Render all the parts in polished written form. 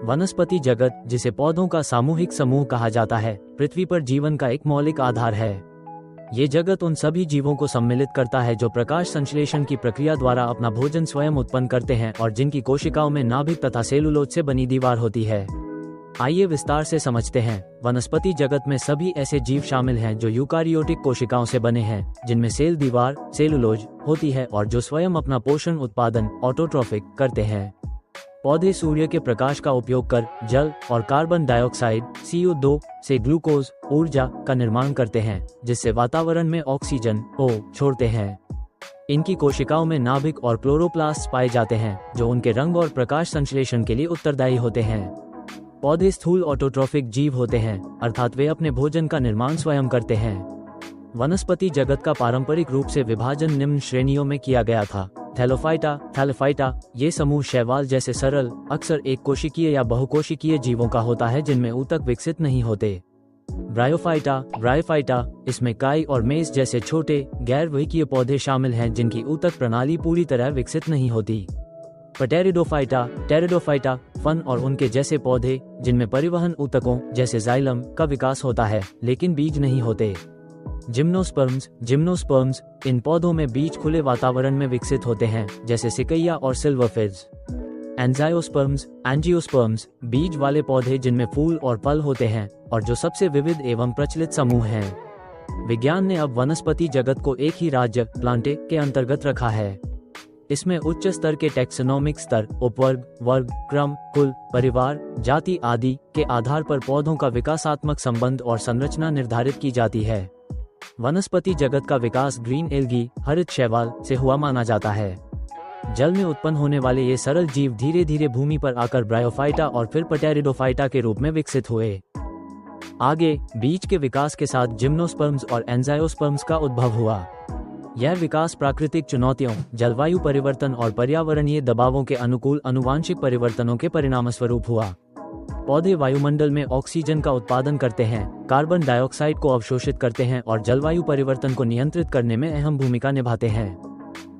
वनस्पति जगत, जिसे पौधों का सामूहिक समूह कहा जाता है, पृथ्वी पर जीवन का एक मौलिक आधार है। ये जगत उन सभी जीवों को सम्मिलित करता है जो प्रकाश संश्लेषण की प्रक्रिया द्वारा अपना भोजन स्वयं उत्पन्न करते हैं और जिनकी कोशिकाओं में नाभिक तथा सेलुलोज से बनी दीवार होती है। आइए विस्तार से समझते हैं। वनस्पति जगत में सभी ऐसे जीव शामिल हैं जो यूकारियोटिक कोशिकाओं से बने हैं, जिनमें सेल दीवार सेलुलोज होती है और जो स्वयं अपना पोषण उत्पादन ऑटोट्रोफिक करते हैं। पौधे सूर्य के प्रकाश का उपयोग कर जल और कार्बन डाइऑक्साइड CO2 से ग्लूकोज ऊर्जा का निर्माण करते हैं, जिससे वातावरण में ऑक्सीजन O छोड़ते हैं। इनकी कोशिकाओं में नाभिक और क्लोरोप्लास्ट पाए जाते हैं जो उनके रंग और प्रकाश संश्लेषण के लिए उत्तरदायी होते हैं। पौधे स्थूल ऑटोट्रोफिक जीव होते हैं, अर्थात वे अपने भोजन का निर्माण स्वयं करते हैं। वनस्पति जगत का पारंपरिक रूप से विभाजन निम्न श्रेणियों में किया गया था। थैलोफाइटा, ये समूह शैवाल जैसे सरल, अक्सर एक कोशिकीय या बहुकोशिकीय जीवों का होता है जिनमें ऊतक विकसित नहीं होते। ब्रायोफाइटा, इसमें काई और मेज जैसे छोटे गैर वहिकीय पौधे शामिल हैं जिनकी ऊतक प्रणाली पूरी तरह विकसित नहीं होती। टेरिडोफाइटा, फन और उनके जैसे पौधे जिनमें परिवहन ऊतकों जैसे जाइलम का विकास होता है लेकिन बीज नहीं होते। जिम्नोस्पर्म्स, इन पौधों में बीज खुले वातावरण में विकसित होते हैं जैसे सिकैया और सिल्वरफिश। एंजियोस्पर्म्स, बीज वाले पौधे जिनमें फूल और फल होते हैं और जो सबसे विविध एवं प्रचलित समूह हैं। विज्ञान ने अब वनस्पति जगत को एक ही राज्य प्लांटे के अंतर्गत रखा है। इसमें उच्च स्तर के टैक्सोनॉमिक स्तर, उपवर्ग, वर्ग, क्रम, कुल, परिवार, जाति आदि के आधार पर पौधों का विकासात्मक संबंध और संरचना निर्धारित की जाती है। वनस्पति जगत का विकास ग्रीन एल्गी, हरित शैवाल से हुआ माना जाता है। जल में उत्पन्न होने वाले ये सरल जीव धीरे धीरे भूमि पर आकर ब्रायोफाइटा और फिर पटेरिडोफाइटा के रूप में विकसित हुए। आगे बीज के विकास के साथ जिम्नोस्पर्म्स और एंजाइओस्पर्म्स का उद्भव हुआ। यह विकास प्राकृतिक चुनौतियों, जलवायु परिवर्तन और पर्यावरणीय दबावों के अनुकूल आनुवांशिक परिवर्तनों के परिणामस्वरूप हुआ। पौधे वायुमंडल में ऑक्सीजन का उत्पादन करते हैं, कार्बन डाइऑक्साइड को अवशोषित करते हैं और जलवायु परिवर्तन को नियंत्रित करने में अहम भूमिका निभाते हैं।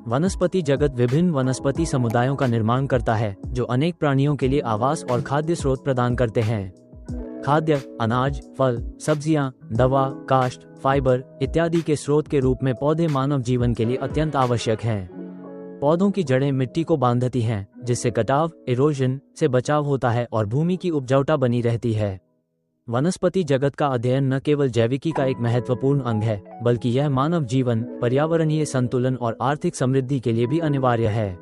वनस्पति जगत विभिन्न वनस्पति समुदायों का निर्माण करता है जो अनेक प्राणियों के लिए आवास और खाद्य स्रोत प्रदान करते हैं। खाद्य, अनाज, फल, सब्जियां, दवा, काष्ठ, फाइबर इत्यादि के स्रोत के रूप में पौधे मानव जीवन के लिए अत्यंत आवश्यक हैं। पौधों की जड़ें मिट्टी को बांधती हैं, जिससे कटाव, इरोजन से बचाव होता है और भूमि की उपजाऊता बनी रहती है। वनस्पति जगत का अध्ययन न केवल जैविकी का एक महत्वपूर्ण अंग है, बल्कि यह मानव जीवन, पर्यावरणीय संतुलन और आर्थिक समृद्धि के लिए भी अनिवार्य है।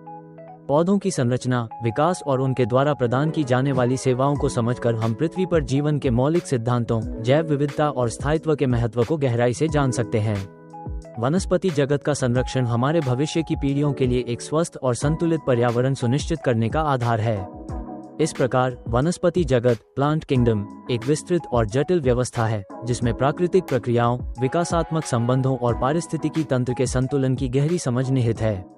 पौधों की संरचना, विकास और उनके द्वारा प्रदान की जाने वाली सेवाओं को समझकर हम पृथ्वी पर जीवन के मौलिक सिद्धांतों, जैव विविधता और स्थायित्व के महत्व को गहराई से जान सकते हैं। वनस्पति जगत का संरक्षण हमारे भविष्य की पीढ़ियों के लिए एक स्वस्थ और संतुलित पर्यावरण सुनिश्चित करने का आधार है। इस प्रकार वनस्पति जगत, प्लांट किंगडम, एक विस्तृत और जटिल व्यवस्था है जिसमें प्राकृतिक प्रक्रियाओं, विकासात्मक संबंधों और पारिस्थितिकी तंत्र के संतुलन की गहरी समझ निहित है।